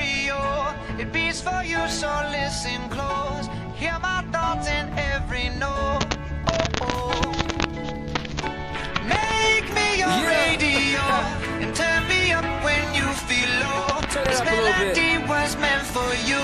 stereo. It beats for you, so listen close. Hear my thoughts in every note. Make me your radio and turn me up when you feel low. This melody was meant for you.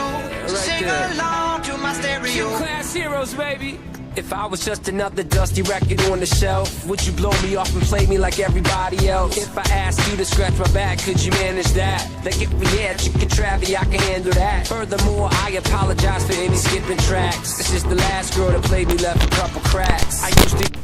So sing along to my stereo. Class heroes, baby. If I was just another dusty record on the shelf, would you blow me off and play me like everybody else? If I asked you to scratch my back, could you manage that? Like if we had chicken Travie, I can handle that. Furthermore, I apologize for any skipping tracks. This is the last girl that played me, left a couple cracks. I used to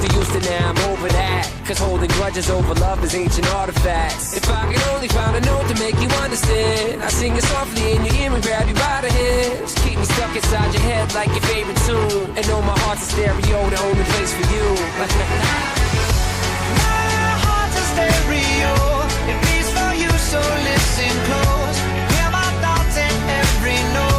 Used to, now I'm over that. Cause holding grudges over love is ancient artifacts. If I could only find a note to make you understand, I sing it softly in your ear and grab you by the head. Just keep me stuck inside your head like your favorite tune. And know my heart's a stereo, the only place for you. My heart's a stereo. It beats for you, so listen close. Hear my thoughts in every note.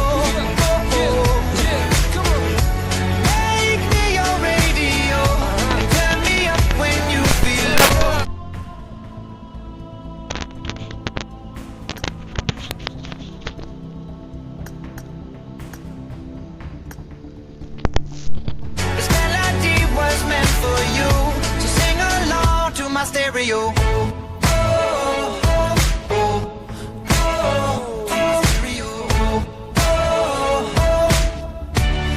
Stereo.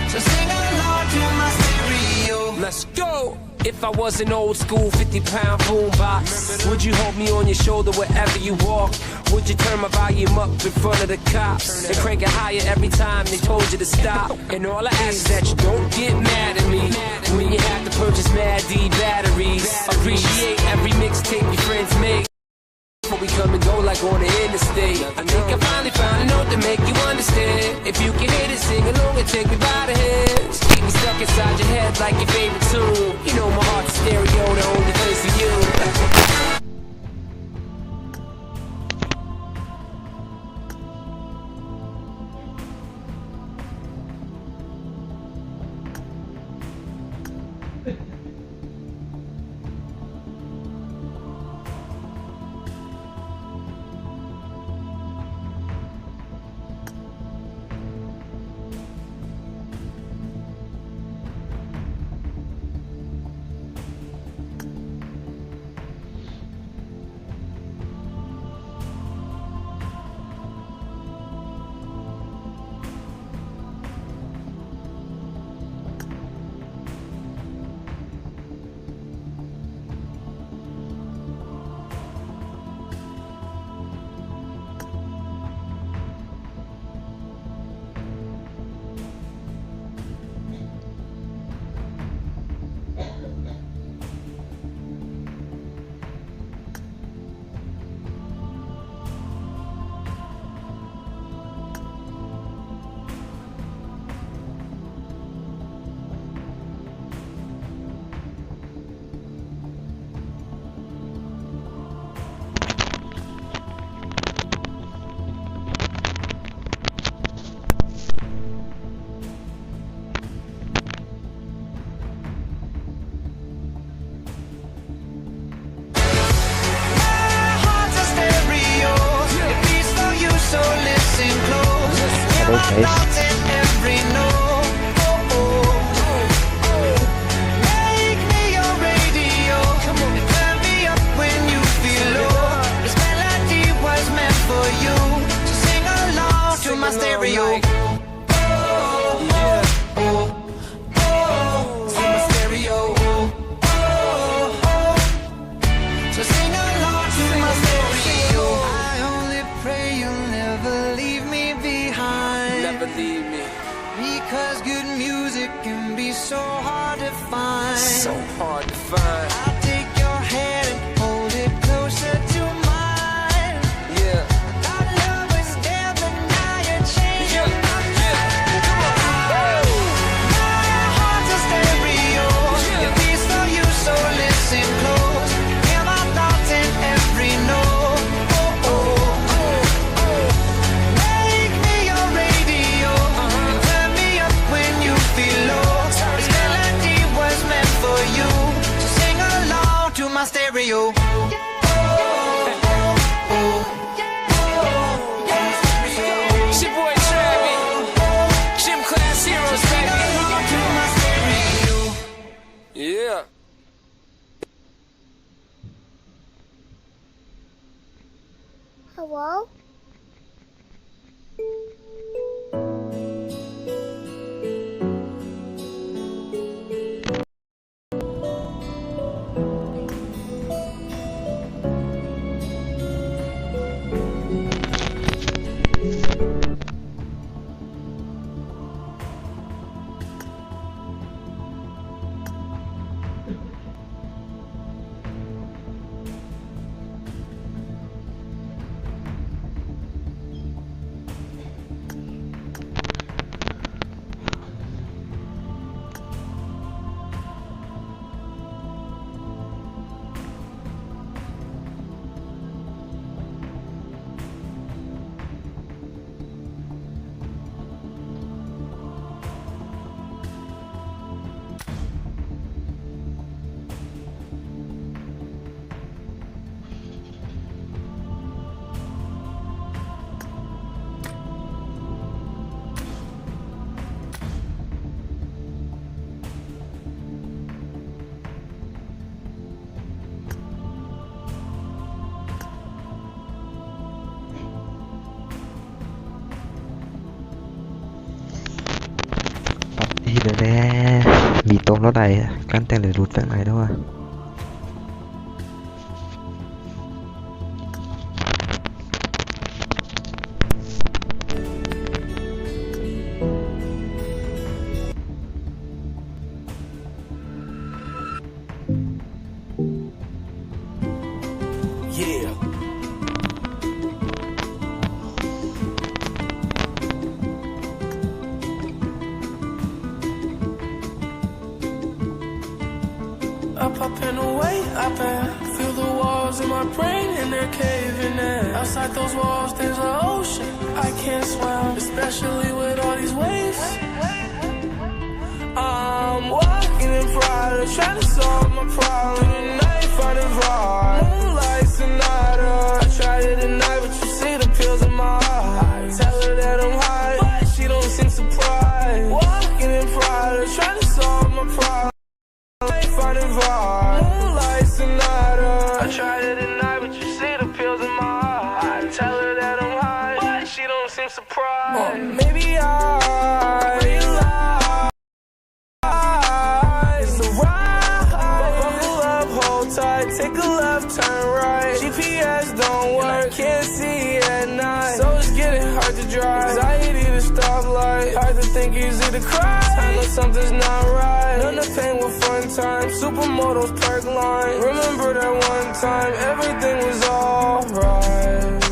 So sing along to my stereo. Let's go! If I was an old school 50-pound boombox, would you hold me on your shoulder wherever you walk? Would you turn my volume up in front of the cops and crank it higher every time they told you to stop? And all I ask is that you don't get mad at me when you have to purchase Mad D batteries. Appreciate every mixtape your friends make before we come and go like on the interstate. I think I finally found a note to make you understand. If you can hit it, sing along and take me by the hands. Keep me stuck inside your head like your favorite tune. You know my heart's a stereo, the only place for you. thoughts and every no. Make me your radio and turn me up when you feel low. This melody was meant for you, so sing along to my stereo. Because good music can be so hard to find. So hard to find. I'll take your hand and hold it closer to mine. Yeah. Our love was there, but now you're changing my mind. My heart's a stereo. It beats for you, so listen close. Hear my thoughts in every note. Make me your radio. Turn me up when you feel low. This melody was meant for you, so sing along to my stereo. It's your boy Travi. Gym Class Heroes, baby. To my stereo. Yeah. Hello? Đi rồi nè, bị tôm nó đầy, cắn tên để rụt vẹn này đâu à. Yeah. Up and away, up and feel the walls in my brain and they're caving in. Outside those walls, there's an ocean I can't swim, especially with all these waves. I'm walking in pride, trying to solve my problem. Tonight, finding vibe. Moonlight Sonata. I tried it tonight, but you see the pills in my eyes. Tell her that I'm high, but she don't seem surprised. Walking in pride, trying to solve my problem. Finding vibe. Moonlight Sonata. I tried it tonight, but you see the pills in my eyes. Tell her that I'm high, but she don't seem surprised. Maybe I realize it's the ride. Buckle up, hold tight, take a left, turn right. GPS don't work, can't see at night, so it's getting hard to drive. Anxiety to stoplight, hard to think, easy to cry. I know something's not right. None of pain with fun time. Supermodels perk line. Remember that one time everything was alright.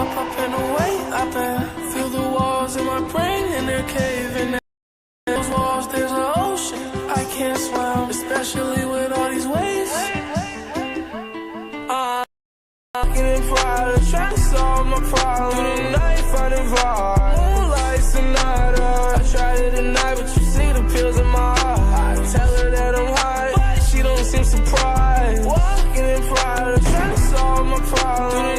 Up and away, up and feel the walls in my brain and they're caving in. Those walls, there's an ocean I can't swim, especially with all these waves. Walking in pride, trying to solve my problem. Tonight, finding vibe. Moonlight Sonata. I tried it tonight, but you see the pills in my eyes. Tell her that I'm high, but she don't seem surprised. Walking in pride, trying to solve my problem.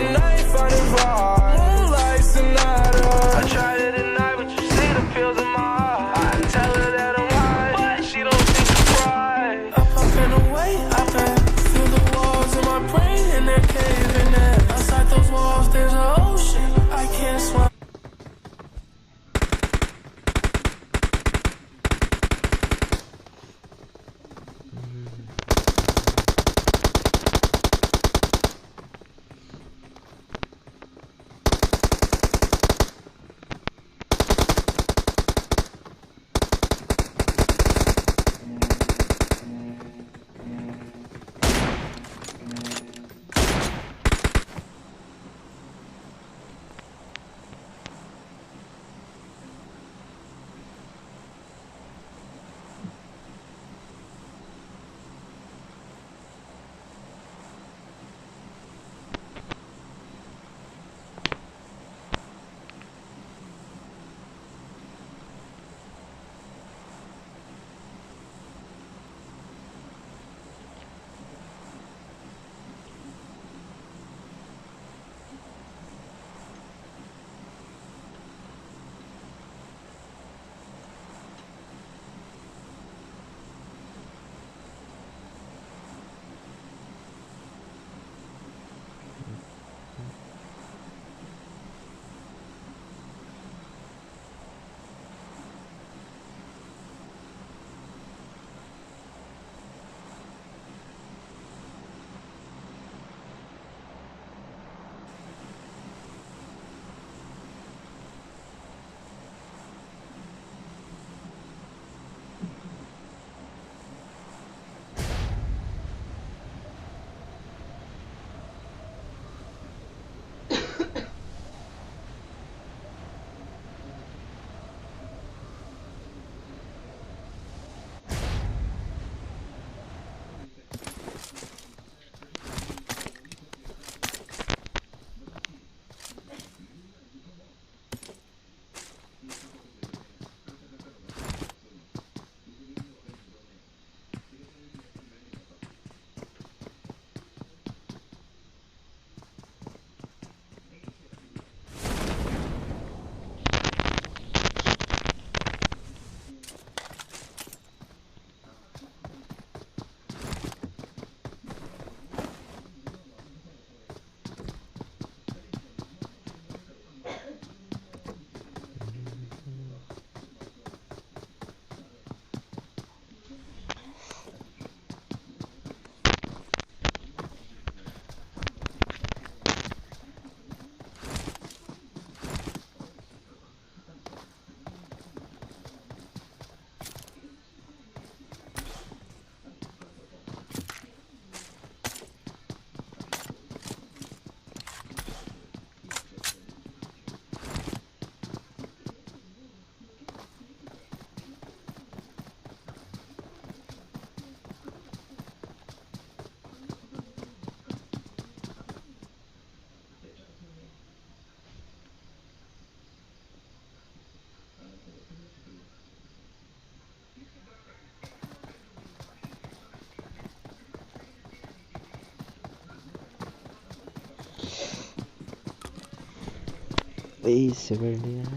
sebenarnya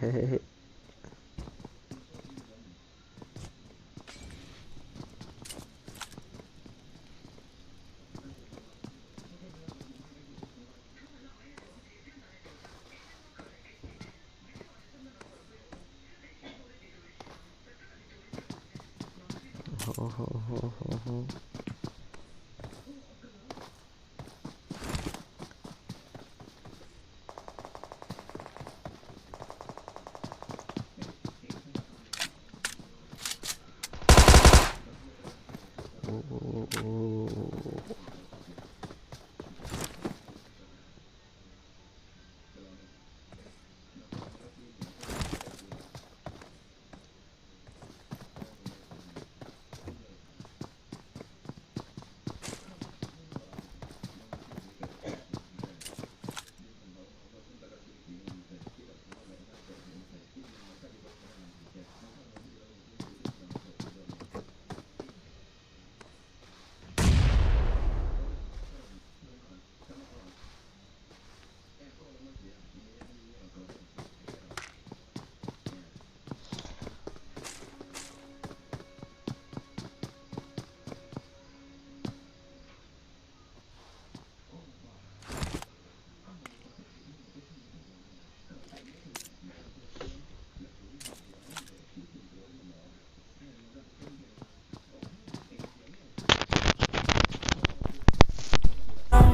hehehe.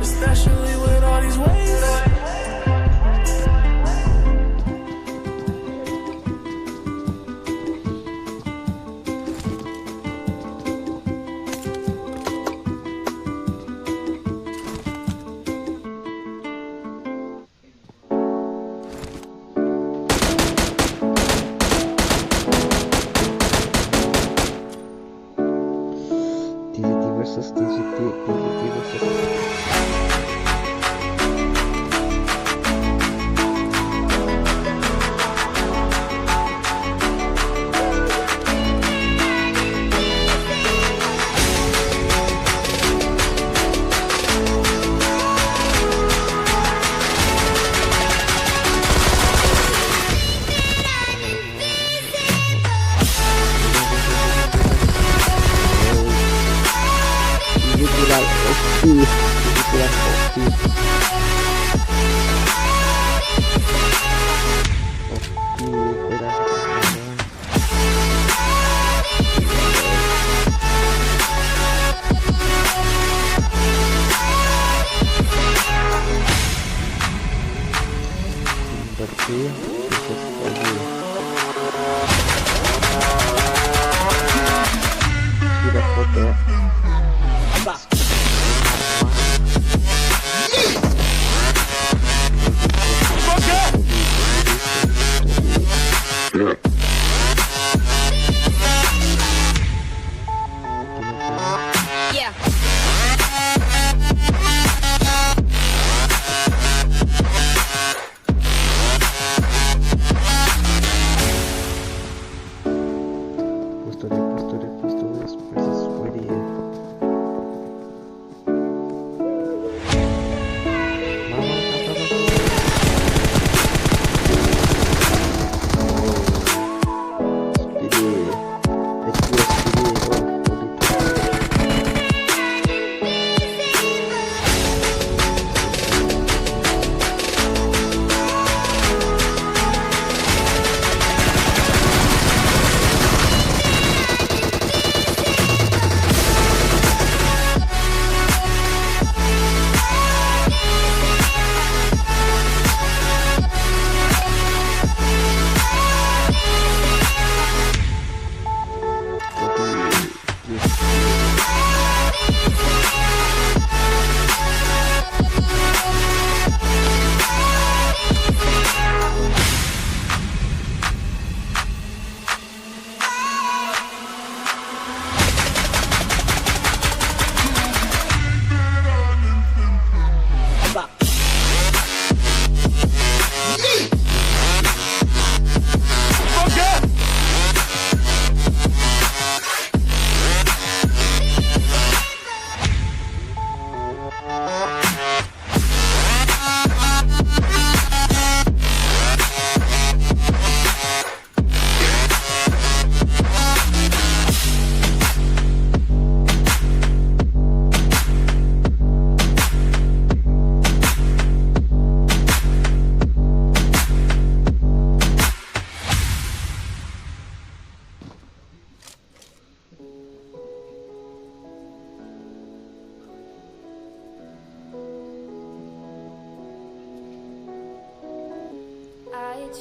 Especially with all these ways. TGT versus TGT versus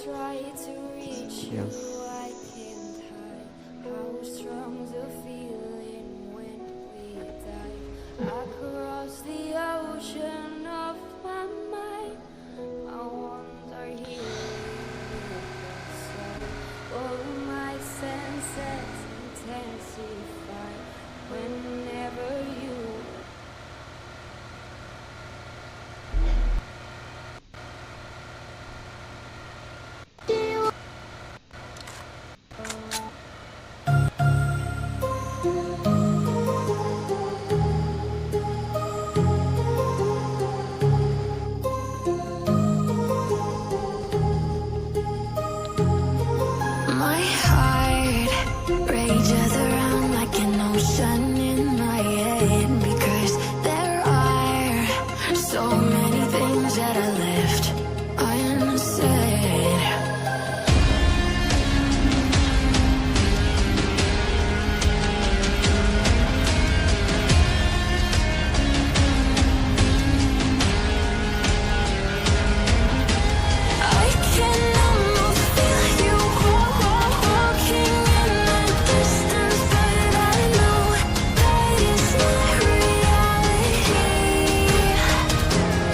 try to reach you, I can't hide how strong the feeling when we dive across the ocean of my mind. My wounds are healing, all my senses intensify whenever you. My heart rages around like an ocean in my head, because there are so many things that I left unsaid. I can almost feel you walking in the distance, but I know that it's not reality.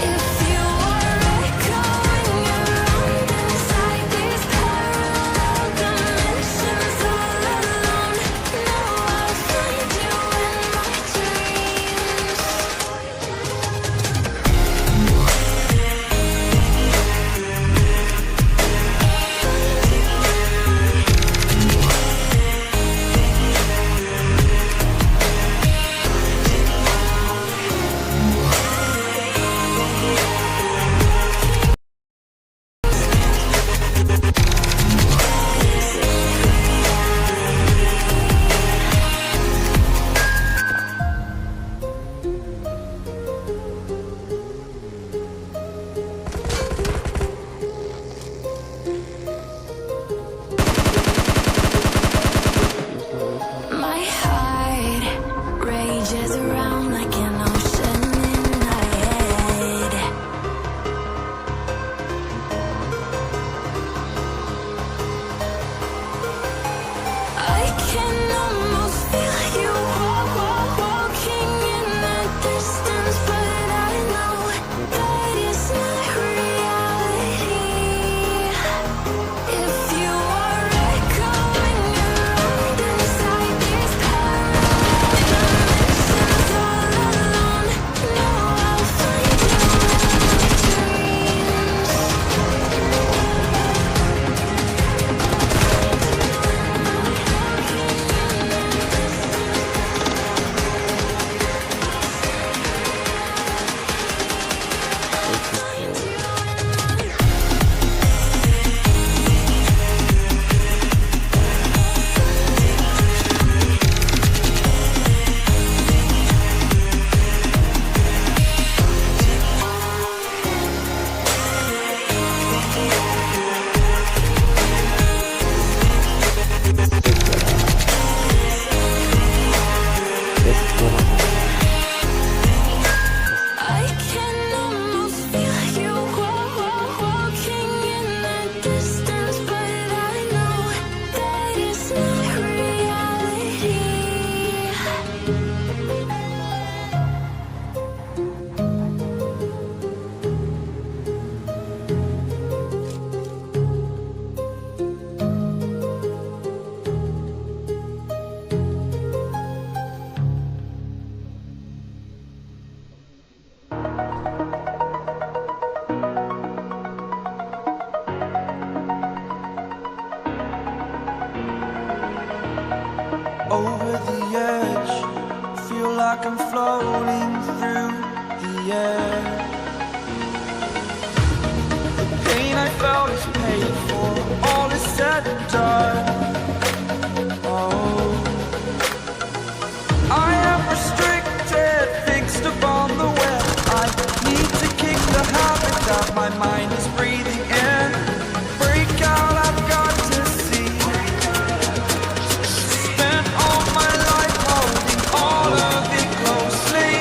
If you are echoing around inside these parallel dimensions all alone, know I'll find you in my dreams. My heart rages around like an ocean in my head. I can almost feel you walking in the distance, but I know that it's not reality. If you are echoing around inside these parallel dimensions all alone, know I'll find you in I can almost feel you walking in the distance, but I know that it's not reality. Over the edge, feel like I'm floating through the air. The pain I felt is paid for, all is said and done. Oh, I am restricted, fixed upon the web. I need to kick the habit that my mind is breathing in. Break out, I've got to see. Spent all my life holding all of it closely.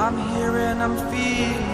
I'm here and I'm feeling